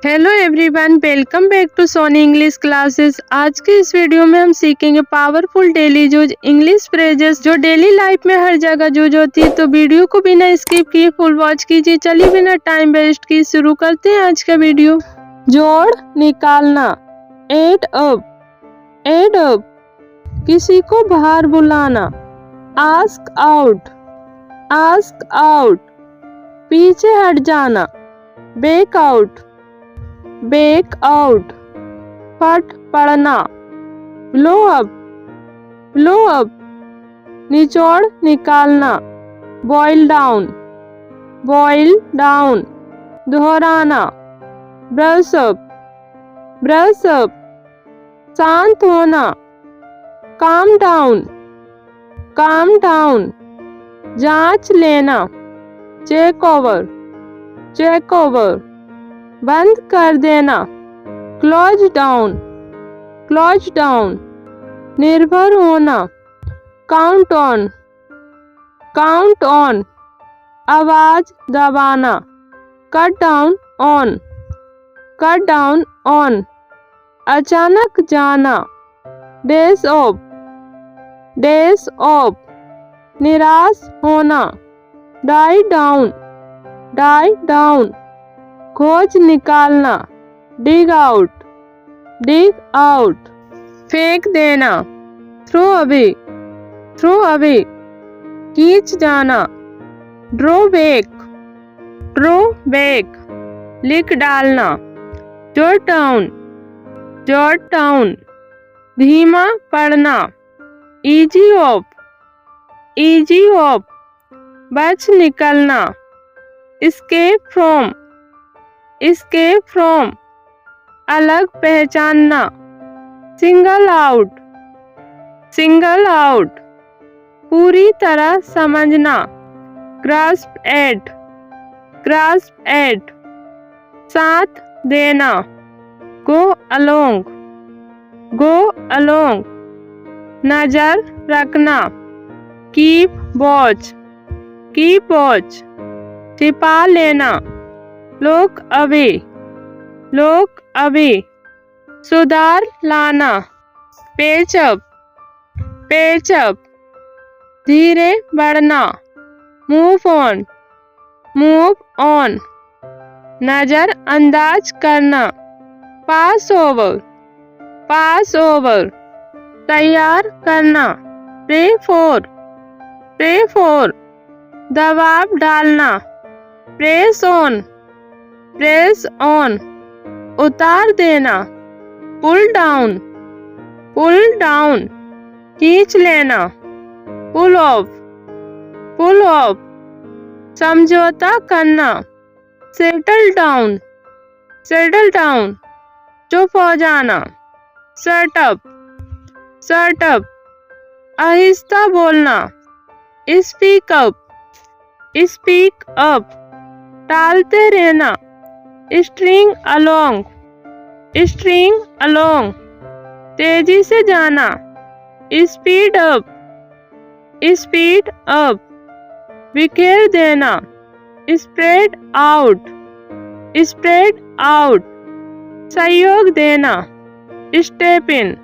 Hello everyone, welcome back to Soni English classes. आज के इस वीडियो में हम सीखेंगे powerful daily use English phrases जो डेली लाइफ में हर जगह यूज होती है। तो वीडियो को बिना स्किप किए फुल वॉच कीजिए। चलिए बिना टाइम वेस्ट किए शुरू करते हैं आज का वीडियो। जोड़ निकालना, एड अप, एड अप। किसी को बाहर बुलाना, आस्क आउट, आस्क आउट। पीछे हट जाना, बैक आउट, बैक आउट। फट पड़ना, ब्लो अप, ब्लो अप। निचोड़ निकालना, बॉयल डाउन, बॉयल डाउन। दोहराना, ब्रश अप, ब्रश अप। शांत होना, काम डाउन, काम डाउन। जांच लेना, चेक ओवर, चेक ओवर। बंद कर देना, क्लोज डाउन, क्लोज डाउन। निर्भर होना, काउंट ऑन, काउंट ऑन। आवाज दबाना, cut down on, cut down on. अचानक जाना, डेज ऑफ, डेज ऑफ। निराश होना, डाई डाउन, डाई डाउन। खोज निकालना, डिग आउट, डिग आउट। फेंक देना, थ्रो अवे, थ्रो अवे। खींच जाना, ड्रो बैक, ड्रो बैक। लिख डालना, जोट डाउन, जोट डाउन। धीमा पड़ना, इजी ऑफ, इजी ऑफ। बच निकलना, एस्केप फ्रॉम, एस्केप फ्रॉम। अलग पहचानना, सिंगल आउट, सिंगल आउट। पूरी तरह समझना, ग्रास्प एट, ग्रास्प एट। साथ देना, गो अलोंग, गो अलोंग। नजर रखना, कीप वॉच, कीप वॉच। छिपा लेना, लॉक अवे, लॉक अवे। सुधार लाना, पेच अप, पेच अप। धीरे बढ़ना, मूव ऑन, मूव ऑन। नजर अंदाज करना, पास ओवर, पास ओवर। तैयार करना, प्रे फॉर, प्रे फॉर। दबाव डालना, प्रेस ऑन, प्रेस ऑन। उतार देना, पुल डाउन, पुल डाउन। खींच लेना, पुल ऑफ, पुल ऑफ। समझौता करना, सेटल डाउन, सेटल डाउन। चुप हो जाना, शट अप, शट अप। आहिस्ता बोलना, स्पीक अप, स्पीक अप। टालते रहना, स्ट्रिंग अलोंग, स्ट्रिंग अलोंग। तेजी से जाना, स्पीड अप, स्पीड अप। बिखेर देना, स्प्रेड आउट, स्प्रेड आउट। सहयोग देना, स्टेप इन,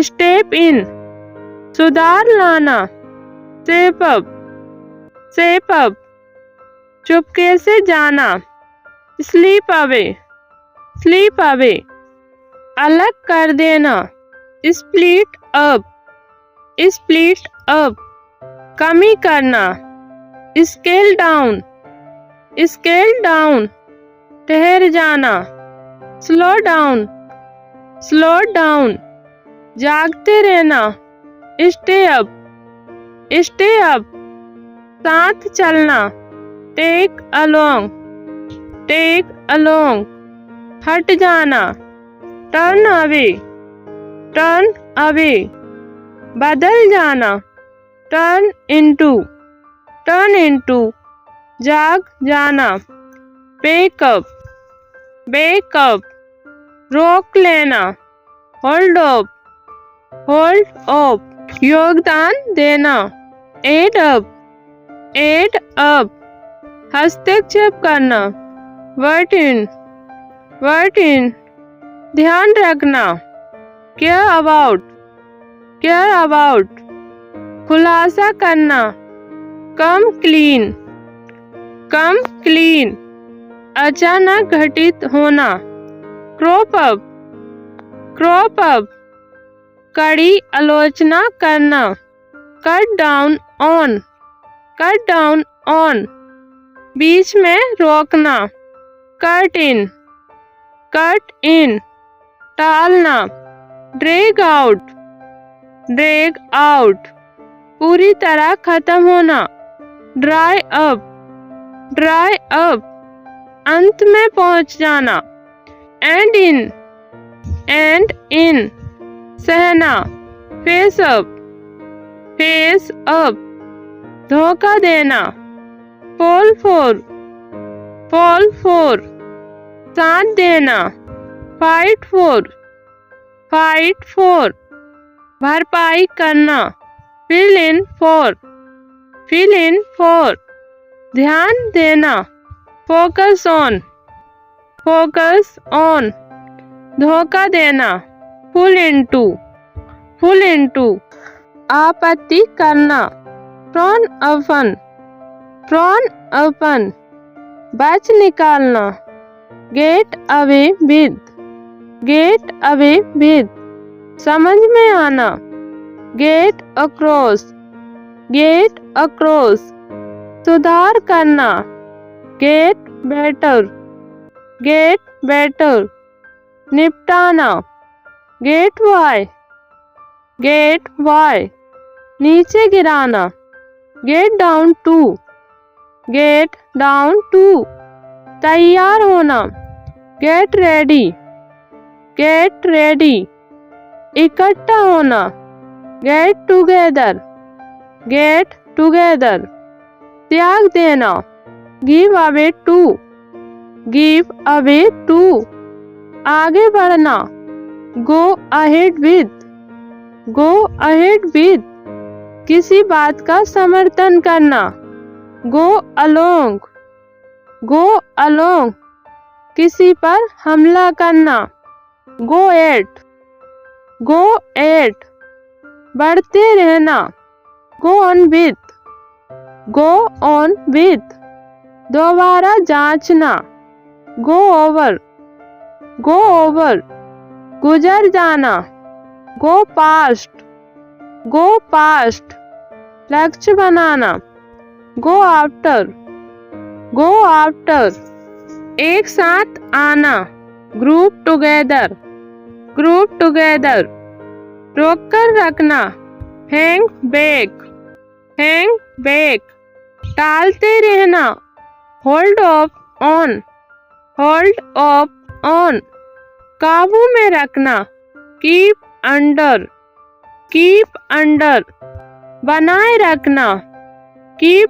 स्टेप इन। सुधार लाना, शेप अप, शेप अप। चुपके से जाना, स्लीप अवे, स्लीप अवे। अलग कर देना, स्प्लिट अप, स्प्लिट अप। कमी करना, स्केल डाउन, स्केल डाउन। ठहर जाना, स्लो डाउन, स्लो डाउन। जागते रहना, स्टे अप, स्टे अप। साथ चलना, टेक अलोंग, टेक अलोंग। हट जाना, टर्न अवे, टर्न अवे। बदल जाना, टर्न इनटू, टर्न इनटू। जाग जाना, वेक अप, वेक अप। रोक लेना, होल्ड अप, होल्ड अप। योगदान देना, एड अप, एड अप। हस्तक्षेप करना, वर्ट इन, वर्ट इन, ध्यान रखना। केयर अबाउट, खुलासा करना। कम क्लीन, अचानक घटित होना। क्रॉप अप, कड़ी आलोचना करना। कट डाउन ऑन, बीच में रोकना। कट इन, टालना। ड्रैग आउट, पूरी तरह खत्म होना। ड्राई अप, अंत में पहुंच जाना। एंड इन, सहना। फेस अप, धोखा देना। फॉल फॉर, साथ देना। फाइट फॉर, भरपाई करना। फिल इन फॉर, ध्यान देना। फोकस ऑन, धोखा देना। फुल इनटू, आपत्ति करना। फ्रॉन अपन, बच निकालना। गेट अवे विद, समझ में आना। गेट अक्रॉस, सुधार करना। गेट बेटर, निपटाना। गेट वाई, नीचे गिराना। गेट डाउन टू, तैयार होना। गेट रेडी, इकट्ठा होना। गेट टुगेदर, त्याग देना। गिव अवे टू, आगे बढ़ना। गो अहेड विद, किसी बात का समर्थन करना। गो अलोंग, किसी पर हमला करना। गो एट, बढ़ते रहना। गो ऑन विद, दोबारा जांचना। गो ओवर, गुजर जाना। गो पास्ट, लक्ष्य बनाना। गो आफ्टर, एक साथ आना। ग्रुप टुगेदर, रोक कर रखना। हैंग बैक, टालते रहना। होल्ड ऑन, काबू में रखना। कीप अंडर, बनाए रखना। कीप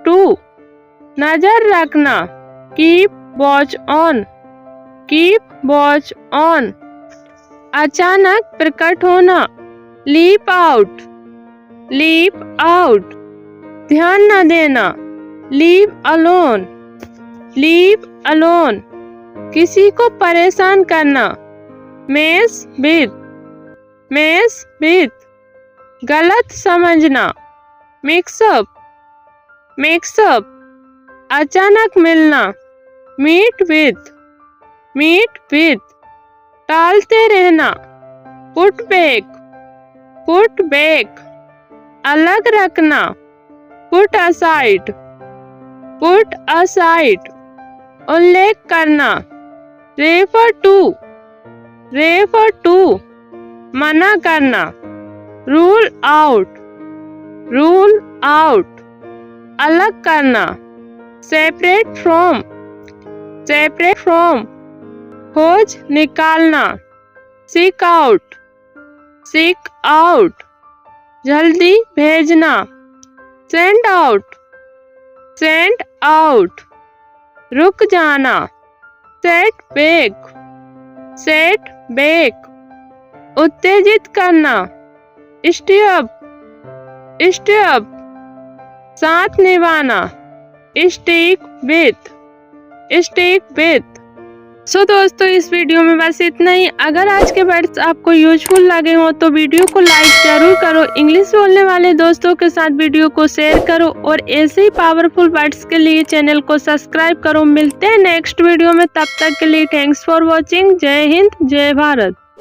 टू, नजर रखना। कीप वॉच ऑन, अचानक प्रकट होना। लीप आउट, ध्यान न देना। लीव अलोन, किसी को परेशान करना। मेस विद, गलत समझना। मिक्सअप, अचानक मिलना। मीट विद, टालते रहना। पुट बैक, अलग रखना। पुट असाइड, उल्लेख करना। रेफर टू, मना करना। रूल आउट, अलग करना। सेपरेट फ्रॉम, खोज निकालना। सीक आउट, जल्दी भेजना। सेंड आउट, रुक जाना। सेट बैक, उत्तेजित करना। स्टे अप, साथ निभाना। Stick stick with. सो दोस्तों, इस वीडियो में बस इतना ही। अगर आज के वर्ड्स आपको यूजफुल लगे हो तो वीडियो को लाइक जरूर करो, इंग्लिश बोलने वाले दोस्तों के साथ वीडियो को शेयर करो और ऐसे ही पावरफुल वर्ड्स के लिए चैनल को सब्सक्राइब करो। मिलते हैं नेक्स्ट वीडियो में, तब तक के लिए थैंक्स फॉर वॉचिंग। जय हिंद, जय भारत।